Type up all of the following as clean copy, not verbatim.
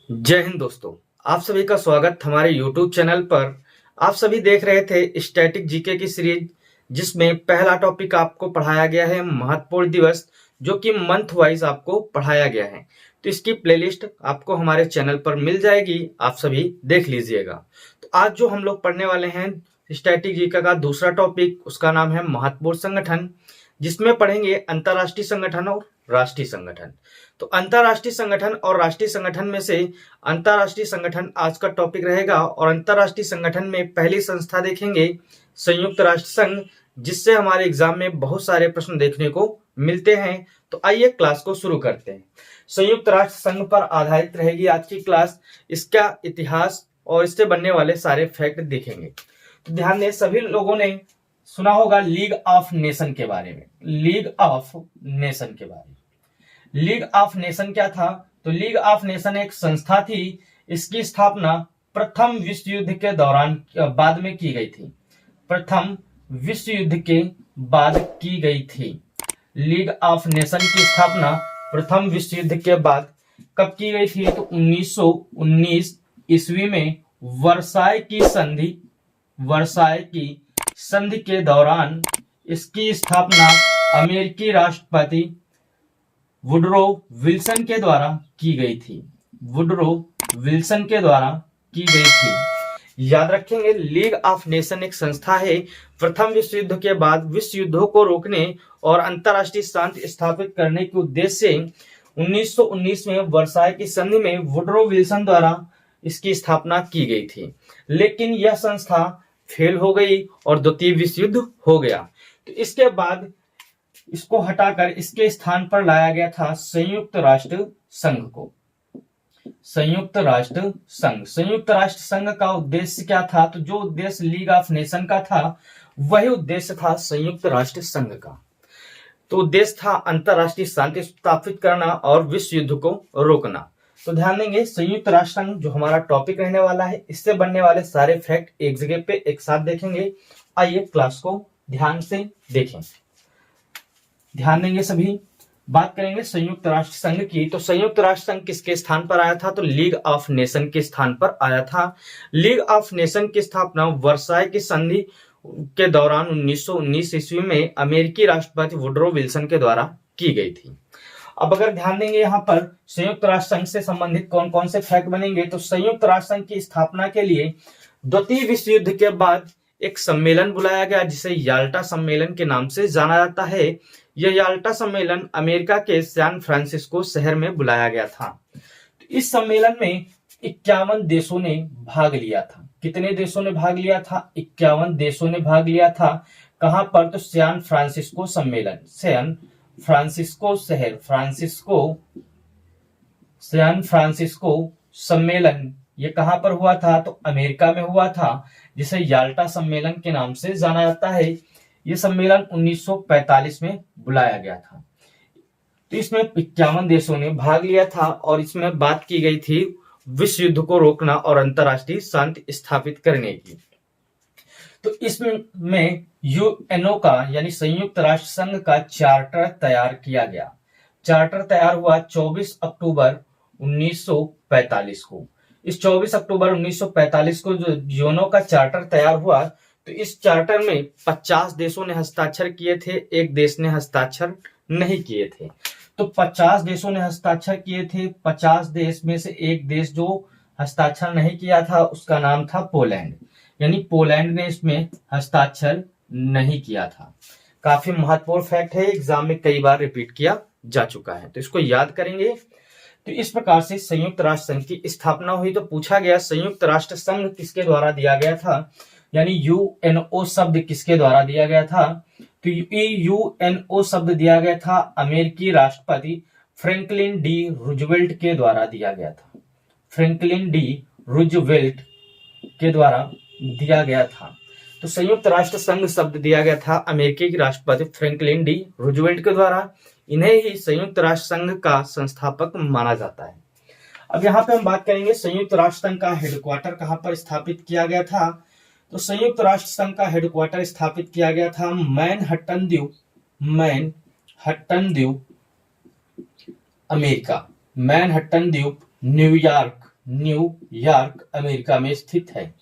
जय हिंद दोस्तों। आप सभी का स्वागत हमारे YouTube चैनल पर। आप सभी देख रहे थे स्टैटिक जीके की सीरीज, जिसमें पहला टॉपिक आपको पढ़ाया गया है महत्वपूर्ण दिवस, जो कि मंथ वाइज आपको पढ़ाया गया है। तो इसकी प्लेलिस्ट आपको हमारे चैनल पर मिल जाएगी, आप सभी देख लीजिएगा। तो आज जो हम लोग पढ़ने वाले हैं स्टैटिक जीके का दूसरा टॉपिक, उसका नाम है महत्वपूर्ण संगठन, जिसमें पढ़ेंगे अंतरराष्ट्रीय संगठन और राष्ट्रीय संगठन। तो अंतरराष्ट्रीय संगठन और राष्ट्रीय संगठन में से अंतरराष्ट्रीय संगठन आज का टॉपिक रहेगा। और अंतरराष्ट्रीय संगठन में पहली संस्था देखेंगे संयुक्त राष्ट्र संघ, जिससे हमारे एग्जाम में बहुत सारे प्रश्न देखने को मिलते हैं। तो आइए क्लास को शुरू करते हैं। संयुक्त राष्ट्र संघ पर आधारित रहेगी आज की क्लास। इसका इतिहास और इससे बनने वाले सारे फैक्ट देखेंगे। तो ध्यान दें, सभी लोगों ने सुना होगा लीग ऑफ नेशन के बारे में। लीग ऑफ नेशन के बारे में, लीग ऑफ नेशन क्या था? तो लीग ऑफ नेशन एक संस्था थी। इसकी स्थापना प्रथम विश्व युद्ध के दौरान बाद में की गई थी। प्रथम विश्व युद्ध के बाद की गई थी। लीग ऑफ नेशन की स्थापना प्रथम विश्व युद्ध के बाद कब की गई थी? तो 1919 ईस्वी में वर्साई की संधि के दौरान इसकी स्थापना अमेरिकी राष्ट्रपति वुडरो विल्सन के द्वारा की गई थी। वुडरो विल्सन के द्वारा की गई थी। याद रखेंगे, लीग ऑफ नेशन एक संस्था है। प्रथम विश्व युद्ध के बाद विश्व युद्धों को रोकने और अंतरराष्ट्रीय शांति स्थापित करने के उद्देश्य से 1919 में वर्साई की संधि में वुडरो विल्सन द्वारा इसकी स्थापना की गई थी। लेकिन यह संस्था फेल हो गई और द्वितीय विश्व युद्ध हो गया। तो इसके बाद इसको हटाकर इसके स्थान पर लाया गया था संयुक्त राष्ट्र संघ को। संयुक्त राष्ट्र संघ, संयुक्त राष्ट्र संघ का उद्देश्य क्या था? तो जो उद्देश्य लीग ऑफ नेशन का था, वही उद्देश्य था संयुक्त राष्ट्र संघ का। तो उद्देश्य था अंतरराष्ट्रीय शांति स्थापित करना और विश्व युद्ध को रोकना। तो ध्यान देंगे, संयुक्त राष्ट्र संघ जो हमारा टॉपिक रहने वाला है, इससे बनने वाले सारे फैक्ट एक जगह पे एक साथ देखेंगे। आइए क्लास को ध्यान से देखें। ध्यान देंगे सभी। बात करेंगे संयुक्त राष्ट्र संघ की। तो संयुक्त राष्ट्र संघ किसके स्थान पर आया था? तो लीग ऑफ नेशन के स्थान पर आया था। लीग ऑफ नेशन की स्थापना वर्साई की संधि के दौरान 1919 ईस्वी में अमेरिकी राष्ट्रपति वुडरो विल्सन के द्वारा की गई थी। अब अगर ध्यान देंगे, यहाँ पर संयुक्त राष्ट्र संघ से संबंधित कौन कौन से फैक्ट बनेंगे। तो संयुक्त राष्ट्र संघ की स्थापना के लिए द्वितीय विश्व युद्ध के बाद एक सम्मेलन बुलाया गया, जिसे याल्टा सम्मेलन के नाम से जाना जाता है। यह याल्टा सम्मेलन अमेरिका के सैन फ्रांसिस्को शहर में बुलाया गया था। तो इस सम्मेलन में 51 देशों ने भाग लिया था। कितने देशों ने भाग लिया था? 51 देशों ने भाग लिया था। कहां पर? तो सैन फ्रांसिस्को सम्मेलन, सैन फ्रांसिस्को शहर, सैन फ्रांसिस्को सम्मेलन ये कहां पर हुआ था? तो अमेरिका में हुआ था, जिसे याल्टा सम्मेलन के नाम से जाना जाता है। यह सम्मेलन 1945 में बुलाया गया था। तो इसमें 51 देशों ने भाग लिया था और इसमें बात की गई थी विश्व युद्ध को रोकना और अंतरराष्ट्रीय शांति स्थापित करने की। तो इसमें यूएनओ का यानी संयुक्त राष्ट्र संघ का चार्टर तैयार किया गया। चार्टर तैयार हुआ 24 अक्टूबर 1945 को। इस 24 अक्टूबर 1945 को जो यूएनओ का चार्टर तैयार हुआ, तो इस चार्टर में 50 देशों ने हस्ताक्षर किए थे, एक देश ने हस्ताक्षर नहीं किए थे। तो 50 देशों ने हस्ताक्षर किए थे। 50 देश में से एक देश जो हस्ताक्षर नहीं किया था, उसका नाम था पोलैंड। यानी पोलैंड ने इसमें हस्ताक्षर नहीं किया था। काफी महत्वपूर्ण फैक्ट है, एग्जाम में कई बार रिपीट किया जा चुका है, तो इसको याद करेंगे। तो इस प्रकार से संयुक्त राष्ट्र संघ की स्थापना हुई। तो पूछा गया संयुक्त राष्ट्र संघ किसके द्वारा दिया गया था, यानी यूएनओ शब्द किसके द्वारा दिया गया था? तो यूएनओ शब्द दिया गया था अमेरिकी राष्ट्रपति फ्रैंकलिन डी रूजवेल्ट के द्वारा दिया गया था। फ्रैंकलिन डी रूजवेल्ट के द्वारा दिया गया था। तो संयुक्त राष्ट्र संघ शब्द दिया गया था अमेरिकी के राष्ट्रपति फ्रैंकलिन डी रूजवेल्ट के द्वारा। इन्हें ही संयुक्त राष्ट्र संघ का संस्थापक माना जाता है। अब यहाँ पे हम बात करेंगे संयुक्त राष्ट्र संघ का हेडक्वार्टर कहां पर स्थापित किया गया था। तो संयुक्त राष्ट्र संघ का हेडक्वार्टर स्थापित किया गया था मैनहट्टन द्वीप अमेरिका, मैनहट्टन द्वीप न्यूयॉर्क न्यूयॉर्क अमेरिका में स्थित है।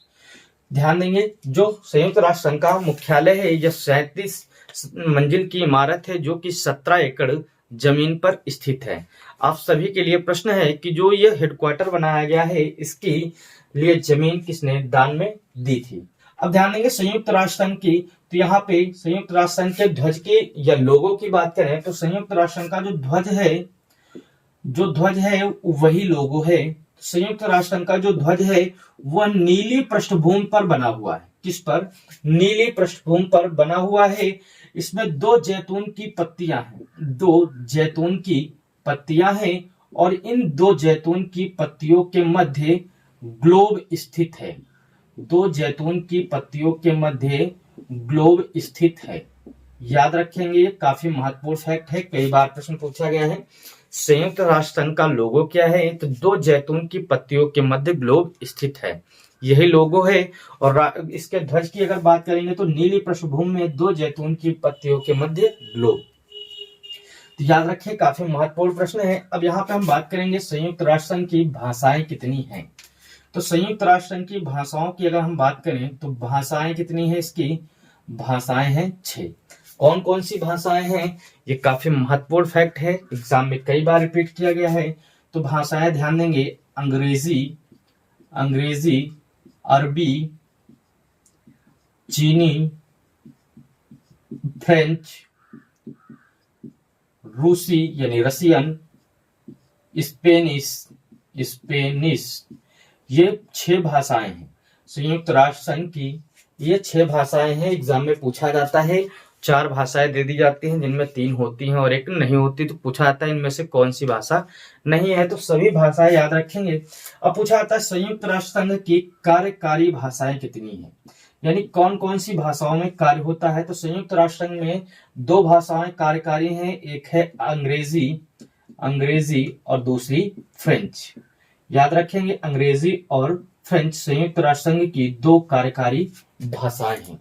ध्यान देंगे, जो संयुक्त राष्ट्र संघ का मुख्यालय है यह 37 मंजिल की इमारत है जो कि 17 एकड़ जमीन पर स्थित है। आप सभी के लिए प्रश्न है कि जो यह हेडक्वार्टर बनाया गया है इसकी लिए जमीन किसने दान में दी थी। अब ध्यान देंगे संयुक्त राष्ट्र संघ की, तो यहाँ पे संयुक्त राष्ट्र संघ के ध्वज के या लोगो की बात करें तो संयुक्त राष्ट्र संघ का जो ध्वज है वही लोगो है। संयुक्त राष्ट्र संघ का जो ध्वज है वह नीली पृष्ठभूमि पर बना हुआ है। किस पर? नीली पृष्ठभूमि पर बना हुआ है। इसमें 2 जैतून की पत्तियां हैं, 2 जैतून की पत्तियां हैं और इन 2 जैतून की पत्तियों के मध्य ग्लोब स्थित है। 2 जैतून की पत्तियों के मध्य ग्लोब स्थित है। याद रखेंगे, ये काफी महत्वपूर्ण फैक्ट है, कई बार प्रश्न पूछा गया है। संयुक्त राष्ट्र संघ का लोगो क्या है? तो 2 जैतून की पत्तियों के मध्य ग्लोब स्थित है, यही लोगो है। और इसके ध्वज की अगर बात करेंगे तो नीली पृष्ठभूमि में 2 जैतून की पत्तियों के मध्य ग्लोब। तो याद रखें, काफी महत्वपूर्ण प्रश्न है। अब यहाँ पे हम बात करेंगे संयुक्त राष्ट्र संघ की भाषाएं कितनी हैं। तो संयुक्त राष्ट्र संघ की भाषाओं की अगर हम बात करें तो भाषाएं कितनी है? इसकी भाषाएं हैं 6। कौन कौन सी भाषाएं हैं? ये काफी महत्वपूर्ण फैक्ट है, एग्जाम में कई बार रिपीट किया गया है। तो भाषाएं ध्यान देंगे, अंग्रेजी, अरबी, चीनी, फ्रेंच, रूसी यानी रसियन, स्पेनिश, ये 6 भाषाएं हैं संयुक्त राष्ट्र संघ की। ये 6 भाषाएं हैं, एग्जाम में पूछा जाता है। 4 भाषाएं दे दी जाती हैं जिनमें 3 होती हैं और 1 नहीं होती, तो पूछा जाता है इनमें से कौन सी भाषा नहीं है। तो सभी भाषाएं याद रखेंगे। अब पूछा जाता है संयुक्त राष्ट्र संघ की कार्यकारी भाषाएं कितनी हैं, यानी कौन कौन सी भाषाओं में कार्य होता है। तो संयुक्त राष्ट्र संघ में 2 भाषाएं कार्यकारी हैं, एक है अंग्रेजी और दूसरी फ्रेंच। याद रखेंगे, अंग्रेजी और फ्रेंच संयुक्त राष्ट्र संघ की 2 कार्यकारी भाषाएं हैं।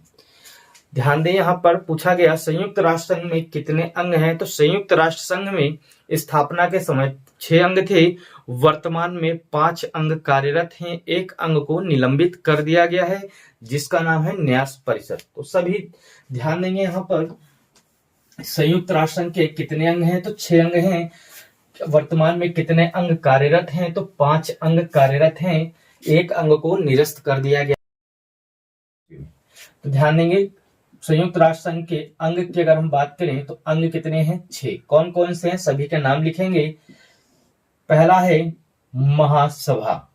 ध्यान दें, यहां पर पूछा गया संयुक्त राष्ट्र संघ में कितने अंग हैं। तो संयुक्त राष्ट्र संघ में स्थापना के समय 6 अंग थे, वर्तमान में 5 अंग कार्यरत हैं। 1 अंग को निलंबित कर दिया गया है जिसका नाम है न्यास परिषद। तो सभी ध्यान देंगे, यहाँ पर संयुक्त राष्ट्र संघ के कितने अंग हैं? तो 6 अंग हैं। वर्तमान में कितने अंग कार्यरत हैं? तो 5 अंग कार्यरत हैं, 1 अंग को निरस्त कर दिया गया। तो ध्यान देंगे, संयुक्त राष्ट्र संघ के अंग की अगर हम बात करें तो अंग कितने हैं? 6। कौन कौन से हैं? सभी के नाम लिखेंगे। पहला है महासभा,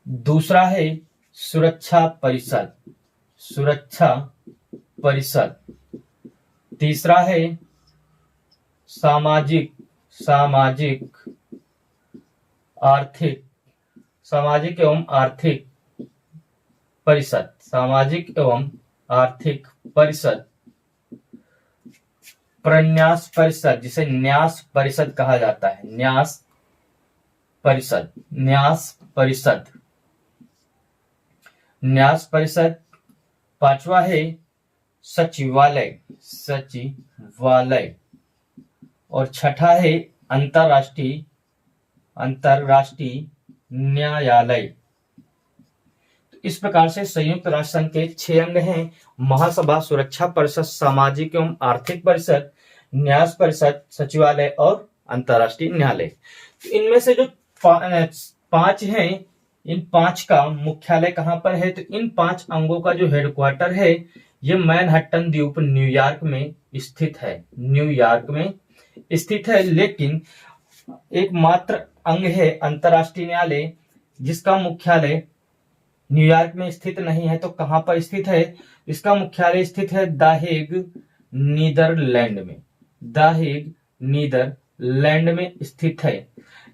दूसरा है सुरक्षा परिषद, तीसरा है सामाजिक एवं आर्थिक परिषद, प्रन्यास परिषद जिसे न्यास परिषद कहा जाता है, न्यास परिषद। 5वां है सचिवालय, और 6ठा है अंतरराष्ट्रीय न्यायालय। तो इस प्रकार से संयुक्त राष्ट्र संघ के 6 अंग हैं, महासभा, सुरक्षा परिषद, सामाजिक एवं आर्थिक परिषद, न्यास परिषद, सचिवालय और अंतरराष्ट्रीय न्यायालय। तो इनमें से जो 5 हैं, इन 5 का मुख्यालय कहां पर है? तो इन 5 अंगों का जो हेडक्वार्टर है ये मैनहट्टन द्वीप न्यूयॉर्क में स्थित है। लेकिन एकमात्र अंग है अंतरराष्ट्रीय न्यायालय जिसका मुख्यालय न्यूयॉर्क में स्थित नहीं है। तो कहां पर स्थित है? इसका मुख्यालय स्थित है द हेग, नीदरलैंड में स्थित है।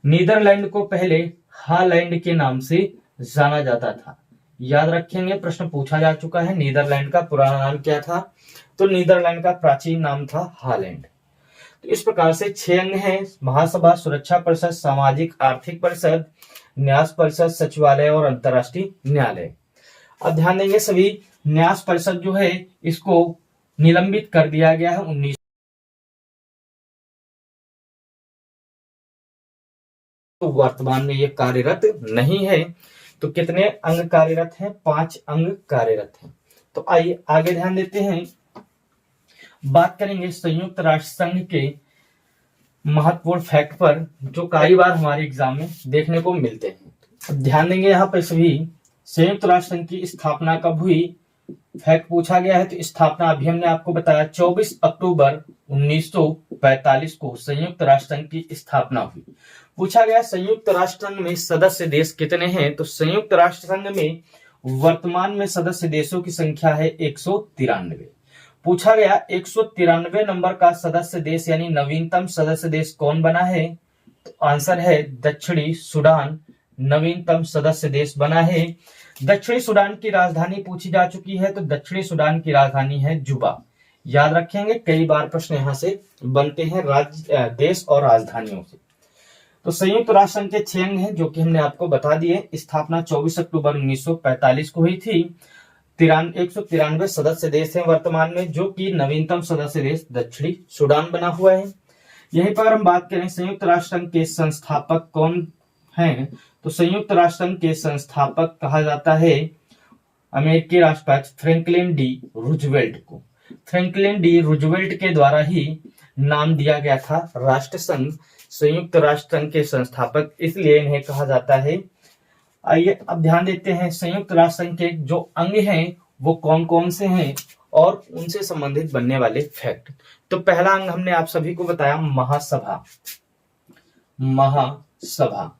नीदरलैंड को पहले हॉलैंड के नाम से जाना जाता था। याद रखेंगे, प्रश्न पूछा जा चुका है, नीदरलैंड का पुराना नाम क्या था? तो नीदरलैंड का प्राचीन नाम था हॉलैंड। तो इस प्रकार से 6 अंग हैं, महासभा, सुरक्षा परिषद, सामाजिक आर्थिक परिषद, न्यास परिषद, सचिवालय और अंतरराष्ट्रीय न्यायालय। अब ध्यान देंगे, सभी न्यास परिषद जो है इसको निलंबित कर दिया गया है 19 तो वर्तमान में ये कार्यरत नहीं है। तो कितने अंग कार्यरत हैं? 5 अंग कार्यरत हैं। तो आइए आगे ध्यान देते हैं, बात करेंगे संयुक्त राष्ट्र संघ के महत्वपूर्ण फैक्ट पर जो कई बार हमारे एग्जाम में देखने को मिलते हैं। अब ध्यान देंगे यहाँ पर सभी, संयुक्त राष्ट्र संघ की स्थापना कब हुई? फैक्ट पूछा गया है तो स्थापना अभी हमने आपको बताया 24 अक्टूबर 1945 को संयुक्त राष्ट्र संघ की स्थापना हुई। पूछा गया संयुक्त राष्ट्र संघ में सदस्य देश कितने हैं? तो संयुक्त राष्ट्र संघ में वर्तमान में सदस्य देशों की संख्या है 193। पूछा गया 193 नंबर का सदस्य देश यानी नवीनतम सदस्य देश कौन बना है? तो आंसर है दक्षिणी सूडान नवीनतम सदस्य देश बना है। दक्षिणी सूडान की राजधानी पूछी जा चुकी है, तो दक्षिणी सूडान की राजधानी है जुबा। याद रखेंगे, कई बार प्रश्न यहां से बनते हैं राज्य, देश और राजधानियों से। तो संयुक्त राष्ट्र संघ के 6 अंग हैं जो कि हमने आपको बता दिए। स्थापना 24 अक्टूबर 1945 को हुई थी। 193 सदस्य देश हैं वर्तमान में, जो कि नवीनतम सदस्य देश दक्षिणी सूडान बना हुआ है। यहीं पर हम बात करें संयुक्त राष्ट्र संघ के संस्थापक कौन हैं? तो संयुक्त राष्ट्र संघ के संस्थापक कहा जाता है अमेरिकी राष्ट्रपति फ्रैंकलिन डी रूजवेल्ट को। फ्रैंकलिन डी रूजवेल्ट के द्वारा ही नाम दिया गया था राष्ट्र संघ। संयुक्त राष्ट्र संघ के संस्थापक इसलिए इन्हें कहा जाता है। आइए अब ध्यान देते हैं संयुक्त राष्ट्र संघ के जो अंग हैं वो कौन कौन से हैं और उनसे संबंधित बनने वाले फैक्ट। तो पहला अंग हमने आप सभी को बताया महासभा। महासभा,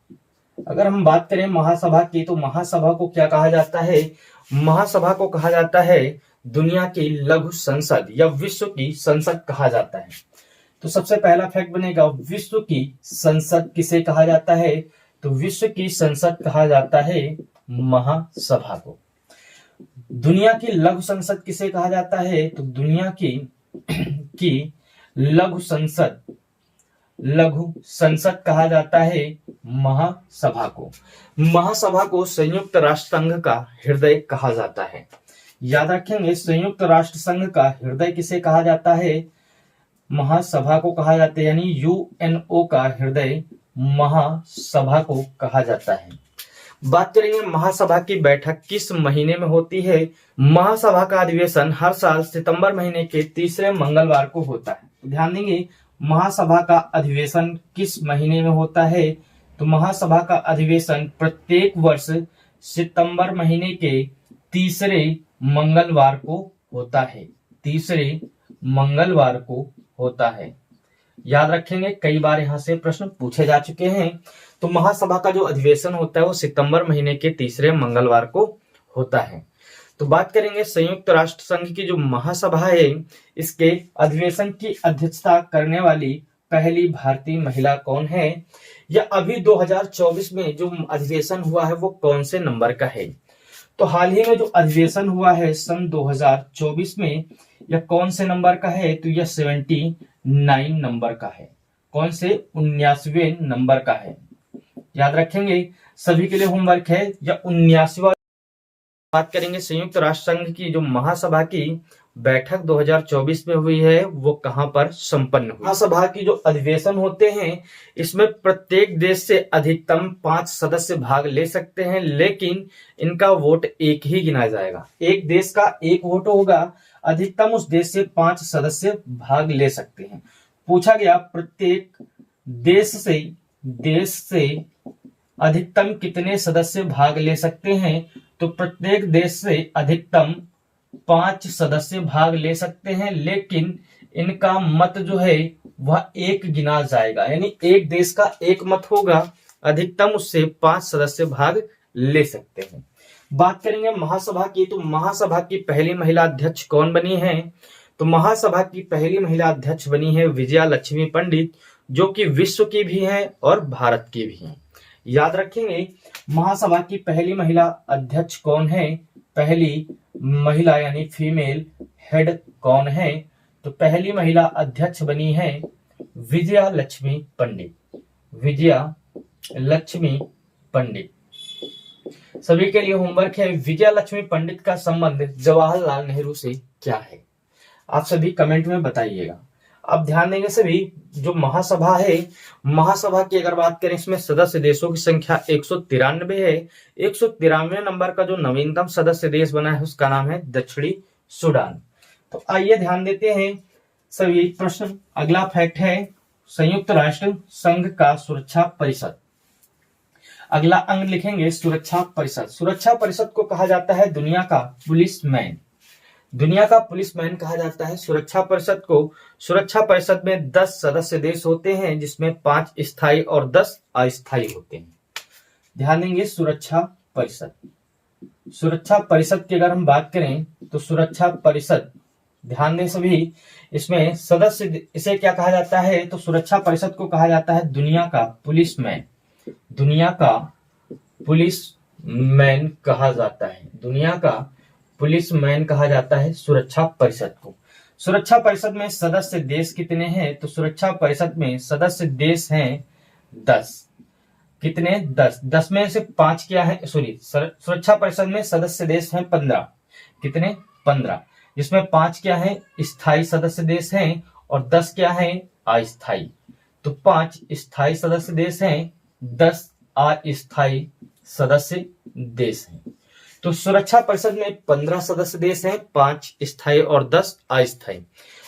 अगर हम बात करें महासभा की, तो महासभा को क्या कहा जाता है? महासभा को कहा जाता है दुनिया की लघु संसद या विश्व की संसद कहा जाता है। तो सबसे पहला फैक्ट बनेगा विश्व की संसद किसे कहा जाता है? तो विश्व की संसद कहा जाता है महासभा को। दुनिया की लघु संसद किसे कहा जाता है? तो दुनिया की लघु संसद कहा जाता है महासभा को। महासभा को संयुक्त राष्ट्र संघ का हृदय कहा जाता है। याद रखेंगे, संयुक्त राष्ट्र संघ का हृदय किसे कहा जाता है? महासभा को कहा जाता है, यानी यूएनओ का हृदय महासभा को कहा जाता है। बात करेंगे महासभा की बैठक किस महीने में होती है? महासभा का अधिवेशन हर साल सितंबर महीने के तीसरे मंगलवार को होता है। ध्यान देंगे, महासभा का अधिवेशन किस महीने में होता है? तो महासभा का अधिवेशन प्रत्येक वर्ष सितंबर महीने के तीसरे मंगलवार को होता है। तीसरे मंगलवार को होता है। याद रखेंगे, कई बार यहां से प्रश्न पूछे जा चुके हैं। तो महासभा का जो अधिवेशन होता है वो सितंबर महीने के तीसरे मंगलवार को होता है। तो बात करेंगे संयुक्त राष्ट्र संघ की जो महासभा है, इसके अधिवेशन की अध्यक्षता करने वाली पहली भारतीय महिला कौन है? या अभी 2024 में जो अधिवेशन हुआ है वो कौन से नंबर का है? तो हाल ही में जो अधिवेशन हुआ है सन 2024 में, यह कौन से नंबर का है? तो यह 79 नंबर का है। कौन से? 79वें नंबर का है। याद रखेंगे, सभी के लिए होमवर्क है, यह 79वां। बात करेंगे संयुक्त राष्ट्र संघ की जो महासभा की बैठक 2024 में हुई है वो कहां पर संपन्न हुई? महासभा की जो अधिवेशन होते हैं इसमें प्रत्येक देश से अधिकतम 5 सदस्य भाग ले सकते हैं, लेकिन इनका वोट एक ही गिना जाएगा। एक देश का एक वोट होगा, अधिकतम उस देश से 5 सदस्य भाग ले सकते हैं। पूछा गया प्रत्येक देश से अधिकतम कितने सदस्य भाग ले सकते हैं? तो प्रत्येक देश से अधिकतम 5 सदस्य भाग ले सकते हैं, लेकिन इनका मत जो है वह एक गिना जाएगा, यानी एक देश का एक मत होगा, अधिकतम उससे 5 सदस्य भाग ले सकते हैं। बात करेंगे महासभा की, तो महासभा की पहली महिला अध्यक्ष कौन बनी है? तो महासभा की पहली महिला अध्यक्ष बनी है विजया लक्ष्मी पंडित, जो कि विश्व की भी है और भारत की भी है। याद रखेंगे, महासभा की पहली महिला अध्यक्ष कौन है? पहली महिला यानी फीमेल हेड कौन है? तो पहली महिला अध्यक्ष बनी है विजया लक्ष्मी पंडित। विजया लक्ष्मी पंडित। सभी के लिए होमवर्क है, विजया लक्ष्मी पंडित का संबंध जवाहरलाल नेहरू से क्या है? आप सभी कमेंट में बताइएगा। अब ध्यान देंगे सभी, जो महासभा है, महासभा की अगर बात करें, इसमें सदस्य देशों की संख्या 193 है। 193 नंबर का जो नवीनतम सदस्य देश बना है उसका नाम है दक्षिणी सूडान। तो आइए ध्यान देते हैं सभी प्रश्न। अगला फैक्ट है संयुक्त राष्ट्र संघ का सुरक्षा परिषद। अगला अंग लिखेंगे सुरक्षा परिषद। सुरक्षा परिषद को कहा जाता है दुनिया का पुलिसमैन। दुनिया का पुलिसमैन कहा जाता है सुरक्षा परिषद को। सुरक्षा परिषद में 10 सदस्य देश होते हैं, जिसमें 5 स्थायी और 10 अस्थायी होते हैं। ध्यान देंगे सुरक्षा परिषद। सुरक्षा परिषद की अगर हम बात करें तो सुरक्षा परिषद, ध्यान दें सभी, इसमें सदस्य, इसे क्या कहा जाता है, तो सुरक्षा परिषद को कहा जाता है दुनिया का पुलिसमैन। दुनिया का पुलिसमैन कहा जाता है, दुनिया का पुलिसमैन कहा जाता है सुरक्षा परिषद को। सुरक्षा परिषद में सदस्य देश कितने हैं, तो सुरक्षा परिषद में सदस्य देश हैं 10। कितने? 10। 10 में से 5 क्या है, सुरक्षा परिषद में सदस्य देश हैं 15। कितने? 15, जिसमें 5 क्या है, स्थायी सदस्य देश हैं और 10 क्या है, अस्थायी। तो 5 स्थायी सदस्य देश हैं, 10 अस्थायी सदस्य देश हैं। तो सुरक्षा परिषद में 15 सदस्य देश हैं, 5 स्थायी और 10 अस्थायी।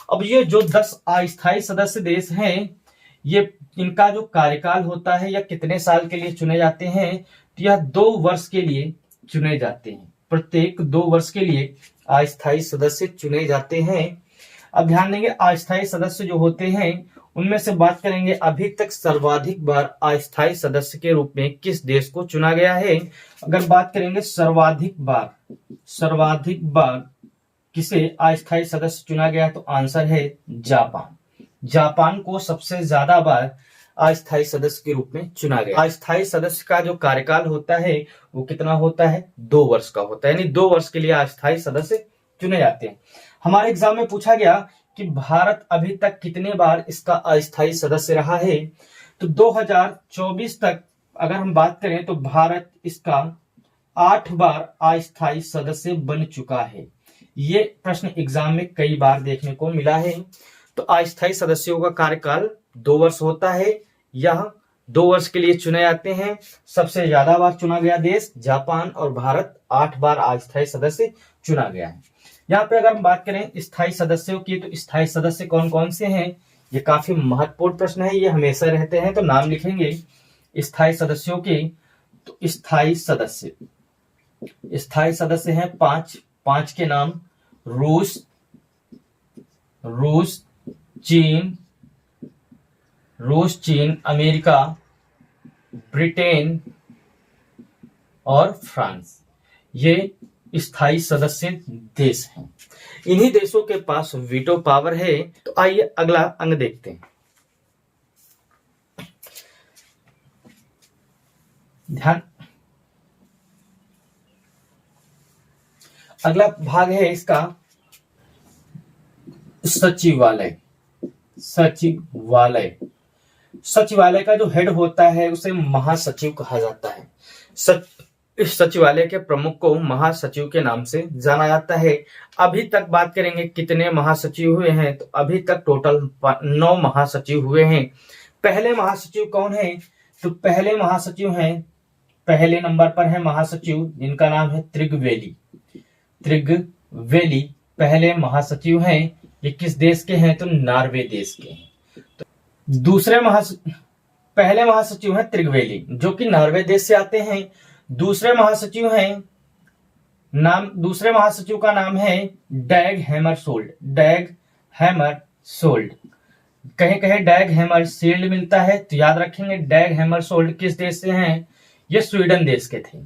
अब ये जो 10 अस्थायी सदस्य देश हैं, ये इनका जो कार्यकाल होता है या कितने साल के लिए चुने जाते हैं, तो यह 2 वर्ष के लिए चुने जाते हैं। प्रत्येक 2 वर्ष के लिए अस्थायी सदस्य चुने जाते हैं। अब ध्यान देंगे अस्थायी सदस्य जो होते हैं उनमें से बात करेंगे अभी तक सर्वाधिक बार अस्थायी सदस्य के रूप में किस देश को चुना गया है। अगर बात करेंगे सर्वाधिक बार किसे अस्थायी सदस्य चुना गया, तो आंसर है जापान। जापान को सबसे ज्यादा बार अस्थायी सदस्य के रूप में चुना गया। अस्थायी सदस्य का जो कार्यकाल होता है वो कितना होता है, 2 वर्ष का होता है, यानी 2 वर्ष के लिए अस्थायी सदस्य चुने जाते हैं। हमारे एग्जाम में पूछा गया कि भारत अभी तक कितने बार इसका अस्थायी सदस्य रहा है, तो 2024 तक अगर हम बात करें तो भारत इसका 8 बार अस्थायी सदस्य बन चुका है। ये प्रश्न एग्जाम में कई बार देखने को मिला है। तो अस्थायी सदस्यों का कार्यकाल 2 वर्ष होता है, यह 2 वर्ष के लिए चुने जाते हैं। सबसे ज्यादा बार चुना गया देश जापान और भारत 8 बार अस्थायी सदस्य चुना गया है। यहाँ पे अगर हम बात करें स्थायी सदस्यों की, तो स्थायी सदस्य कौन कौन से हैं, ये काफी महत्वपूर्ण प्रश्न है, ये हमेशा रहते हैं। तो नाम लिखेंगे स्थायी सदस्यों के। तो स्थायी सदस्य हैं 5 के नाम, रूस, चीन, अमेरिका, ब्रिटेन और फ्रांस। ये स्थायी सदस्य देश हैं। इन्हीं देशों के पास वीटो पावर है। तो आइए अगला अंग देखते हैं। अगला भाग है इसका सचिवालय का जो हेड होता है उसे महासचिव कहा जाता है। इस सचिवालय के प्रमुख को महासचिव के नाम से जाना जाता है। अभी तक बात करेंगे कितने महासचिव हुए हैं, तो अभी तक टोटल 9 महासचिव हुए हैं। पहले महासचिव कौन है, तो पहले महासचिव हैं, पहले नंबर पर है महासचिव जिनका नाम है त्रिगवेली पहले महासचिव हैं। ये किस देश के हैं, तो नॉर्वे देश के हैं। तो पहले महासचिव हैं त्रिगवेली जो कि नॉर्वे देश से आते हैं। दूसरे महासचिव का नाम है डैग हैमरशोल्ड। कहीं डैग हैमरशील्ड मिलता है, तो याद रखेंगे डैग हैमरशोल्ड किस देश से हैं, ये स्वीडन देश के थे।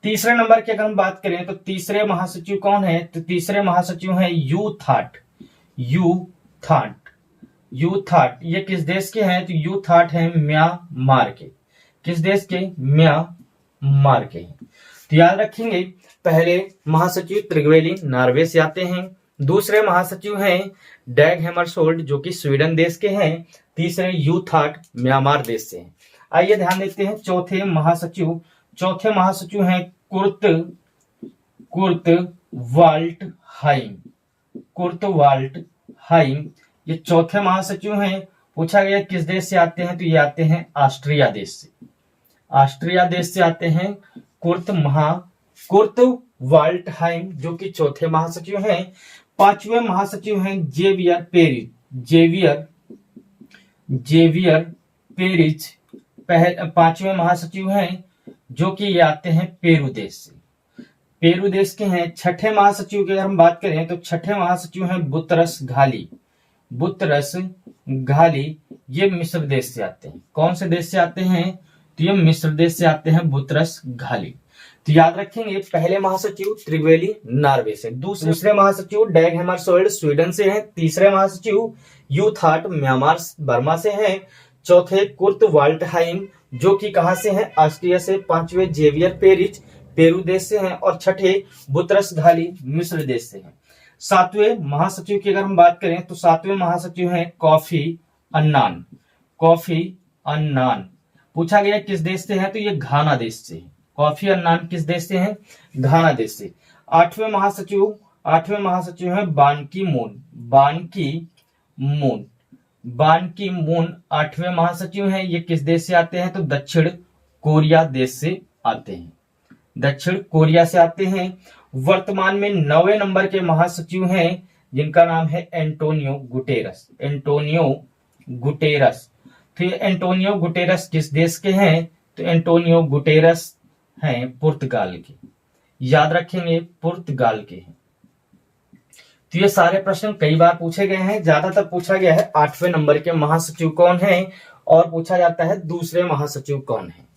तीसरे नंबर की अगर हम बात करें तो तीसरे महासचिव कौन है, तो तीसरे महासचिव हैं यू थाट। ये किस देश के हैं, तो यू थाट है म्यांमार के। किस देश के, म्यांमार के हैं। तो याद रखेंगे पहले महासचिव त्रिगवेली नॉर्वे से आते हैं, दूसरे महासचिव हैं डैग हैमरशोल्ड जो कि स्वीडन देश के हैं, तीसरे यू थाट म्यांमार देश से हैं। आइए ध्यान देते हैं चौथे महासचिव हैं कुर्ट वाल्ट हाइम। ये चौथे महासचिव हैं। पूछा गया किस देश से आते हैं, तो ये आते हैं ऑस्ट्रिया देश से। ऑस्ट्रिया देश से आते हैं कुर्ट वाल्टहाइम, जो कि चौथे महासचिव हैं। पांचवें महासचिव हैं जेवियर पेरिज, पांचवें महासचिव हैं, जो कि ये आते हैं पेरू देश से, पेरू देश के हैं। छठे महासचिव की अगर हम बात करें तो छठे महासचिव हैं बुतरस घाली, ये मिस्र देश से आते हैं। कौन से देश से आते हैं, तो ये मिस्र देश से आते हैं बुतरस घाली। तो याद रखेंगे पहले महासचिव त्रिवेली नॉर्वे से, दूसरे महासचिव डैग हैमरशोल्ड स्वीडन से हैं, तीसरे महासचिव यूथार्ट म्यांमार बर्मा से हैं, चौथे कुर्ट वाल्टहाइम जो कि कहां से हैं, ऑस्ट्रिया से, पांचवें जेवियर पेरिज पेरू देश से हैं, और छठे बुतरस घाली मिस्र देश से हैं। सातवें महासचिव की अगर हम बात करें तो सातवें महासचिव हैं कॉफी अन्नान। पूछा गया किस देश से है, तो ये घाना देश से है। कॉफी अन्नान किस देश से हैं, घाना देश से। आठवें महासचिव हैं बान की मून आठवें महासचिव हैं। ये किस देश से आते हैं, तो दक्षिण कोरिया देश से आते हैं, दक्षिण कोरिया से आते हैं। वर्तमान में 9वें नंबर के महासचिव हैं, जिनका नाम है एंटोनियो गुटेरस। तो ये एंटोनियो गुटेरस किस देश के हैं, तो एंटोनियो गुटेरस हैं पुर्तगाल के, याद रखेंगे पुर्तगाल के हैं। तो ये सारे प्रश्न कई बार पूछे गए हैं, ज्यादातर पूछा गया है 8वें नंबर के महासचिव कौन हैं, और पूछा जाता है दूसरे महासचिव कौन है।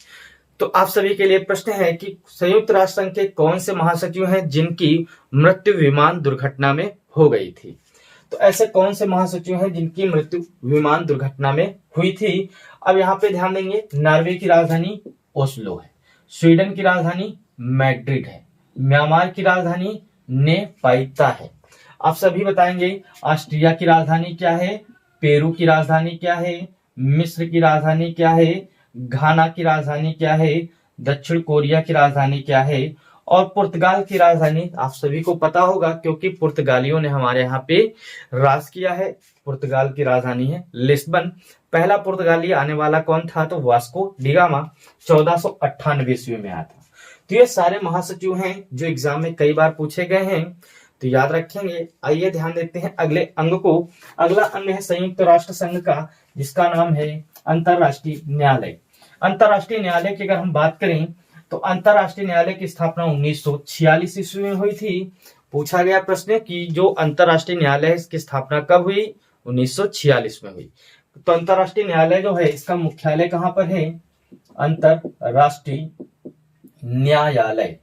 तो आप सभी के लिए प्रश्न है कि संयुक्त राष्ट्र संघ के कौन से महासचिव हैं जिनकी मृत्यु विमान दुर्घटना में हो गई थी। तो ऐसे कौन से महासचिव हैं जिनकी मृत्यु विमान दुर्घटना में हुई थी। अब यहाँ पे ध्यान देंगे, नॉर्वे की राजधानी ओस्लो है, स्वीडन की राजधानी मैड्रिड है, म्यांमार की राजधानी नेपाइता है। आप सभी बताएंगे ऑस्ट्रिया की राजधानी क्या है, पेरू की राजधानी क्या है, मिस्र की राजधानी क्या है, घाना की राजधानी क्या है, दक्षिण कोरिया की राजधानी क्या है, और पुर्तगाल की राजधानी आप सभी को पता होगा क्योंकि पुर्तगालियों ने हमारे यहाँ पे राज किया है। पुर्तगाल की राजधानी है लिस्बन। पहला पुर्तगाली आने वाला कौन था, तो वास्को डी गामा 1498 ईस्वी में आया था। तो ये सारे महासचिव हैं जो एग्जाम में कई बार पूछे गए हैं, तो याद रखेंगे। आइए ध्यान देते हैं अगले अंग को। अगला अंग है संयुक्त राष्ट्र संघ का, जिसका नाम है अंतरराष्ट्रीय न्यायालय। अंतरराष्ट्रीय न्यायालय की अगर हम बात करें तो अंतरराष्ट्रीय न्यायालय की स्थापना 1946 ईस्वी में हुई थी। पूछा गया प्रश्न कि जो अंतरराष्ट्रीय न्यायालय है इसकी स्थापना कब हुई, 1946 में हुई। तो अंतरराष्ट्रीय न्यायालय जो है इसका मुख्यालय कहां पर है, अंतरराष्ट्रीय न्यायालय।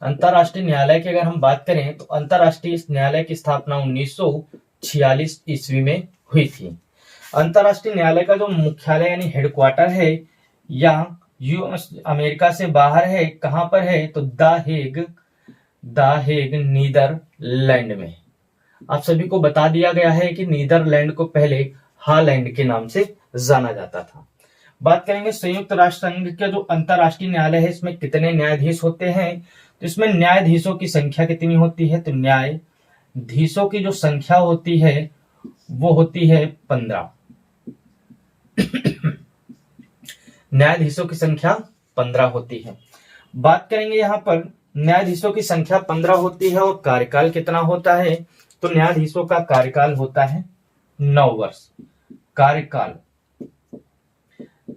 अंतरराष्ट्रीय न्यायालय की अगर हम बात करें तो अंतरराष्ट्रीय न्यायालय की स्थापना 1946 ईस्वी में हुई थी। अंतरराष्ट्रीय न्यायालय का जो मुख्यालय यानी हेडक्वार्टर है या यूएस अमेरिका से बाहर है, कहां पर है, तो द हेग नीदरलैंड में। आप सभी को बता दिया गया है कि नीदरलैंड को पहले हॉलैंड के नाम से जाना जाता था। बात करेंगे संयुक्त राष्ट्र संघ का जो अंतरराष्ट्रीय न्यायालय है इसमें कितने न्यायाधीश होते हैं, तो इसमें न्यायाधीशों की संख्या कितनी होती है, तो न्यायाधीशों की जो संख्या होती है वो होती है 15। न्यायाधीशों की संख्या 15 होती है। बात करेंगे यहाँ पर न्यायाधीशों की संख्या 15 होती है और कार्यकाल कितना होता है, तो न्यायाधीशों का कार्यकाल होता है 9 वर्ष। कार्यकाल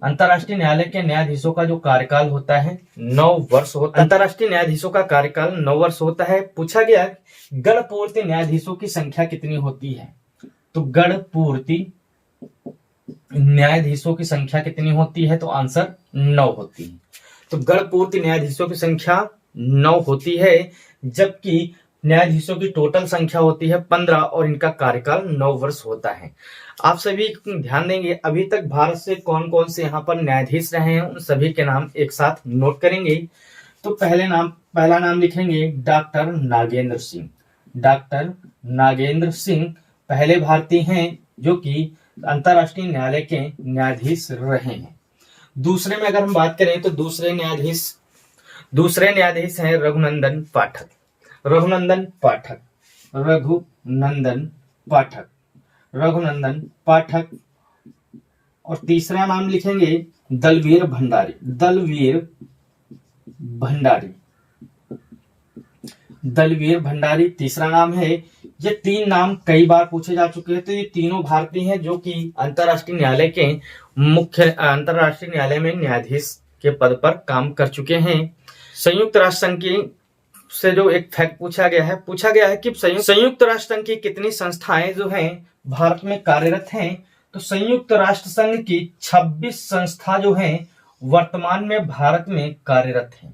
अंतरराष्ट्रीय न्यायालय के न्यायाधीशों का जो कार्यकाल होता है 9 वर्ष होता है। अंतरराष्ट्रीय न्यायाधीशों का कार्यकाल 9 वर्ष होता है। पूछा गया गणपूर्ति न्यायाधीशों की संख्या कितनी होती है, तो गणपूर्ति न्यायाधीशों की संख्या कितनी होती है, तो आंसर 9 होती है। तो गणपूर्ति न्यायाधीशों की संख्या 9 होती है, जबकि न्यायाधीशों की टोटल संख्या होती है 15 और इनका कार्यकाल 9 वर्ष होता है। आप सभी ध्यान देंगे अभी तक भारत से कौन कौन से यहाँ पर न्यायाधीश रहे हैं उन सभी के नाम एक साथ नोट करेंगे। तो पहला नाम लिखेंगे डॉक्टर नागेंद्र सिंह। डॉक्टर नागेंद्र सिंह पहले भारतीय हैं जो कि अंतरराष्ट्रीय न्यायालय के न्यायाधीश रहे हैं। दूसरे में अगर हम बात करें तो दूसरे न्यायाधीश हैं रघुनंदन पाठक। रघुनंदन पाठक। और तीसरा नाम लिखेंगे दलवीर भंडारी। दलवीर भंडारी, दलवीर भंडारी तीसरा नाम है। ये तीन नाम कई बार पूछे जा चुके हैं। तो ये तीनों भारतीय हैं जो कि अंतरराष्ट्रीय न्यायालय के मुख्य अंतरराष्ट्रीय न्यायालय में न्यायाधीश के पद पर काम कर चुके हैं। संयुक्त राष्ट्र संघ की से जो एक फैक्ट पूछा गया है कि संयुक्त राष्ट्र संघ की कितनी संस्थाएं जो हैं भारत में कार्यरत हैं। तो संयुक्त राष्ट्र संघ की 26 संस्था जो हैं वर्तमान में भारत में कार्यरत हैं।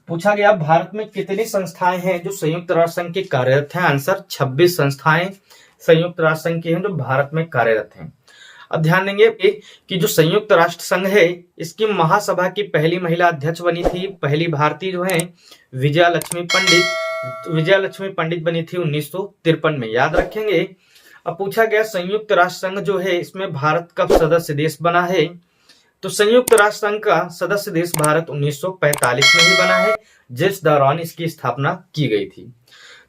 पूछा गया भारत में कितनी संस्थाएं हैं जो संयुक्त राष्ट्र संघ की कार्यरत हैं। आंसर 26 संस्थाएं संयुक्त राष्ट्र संघ की हैं जो भारत में कार्यरत हैं। अब ध्यान देंगे कि जो संयुक्त राष्ट्र संघ है इसकी महासभा की पहली महिला अध्यक्ष बनी थी, पहली भारतीय जो है विजया लक्ष्मी पंडित बनी थी 1953 में, याद रखेंगे। अब पूछा गया संयुक्त राष्ट्र संघ जो है इसमें भारत कब सदस्य देश बना है। तो संयुक्त राष्ट्र संघ का सदस्य देश भारत 1945 में ही बना है, जिस दौरान इसकी स्थापना की गई थी।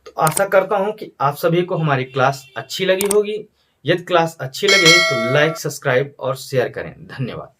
तो आशा करता हूं कि आप सभी को हमारी क्लास अच्छी लगी होगी। यदि क्लास अच्छी लगे तो लाइक, सब्सक्राइब और शेयर करें। धन्यवाद।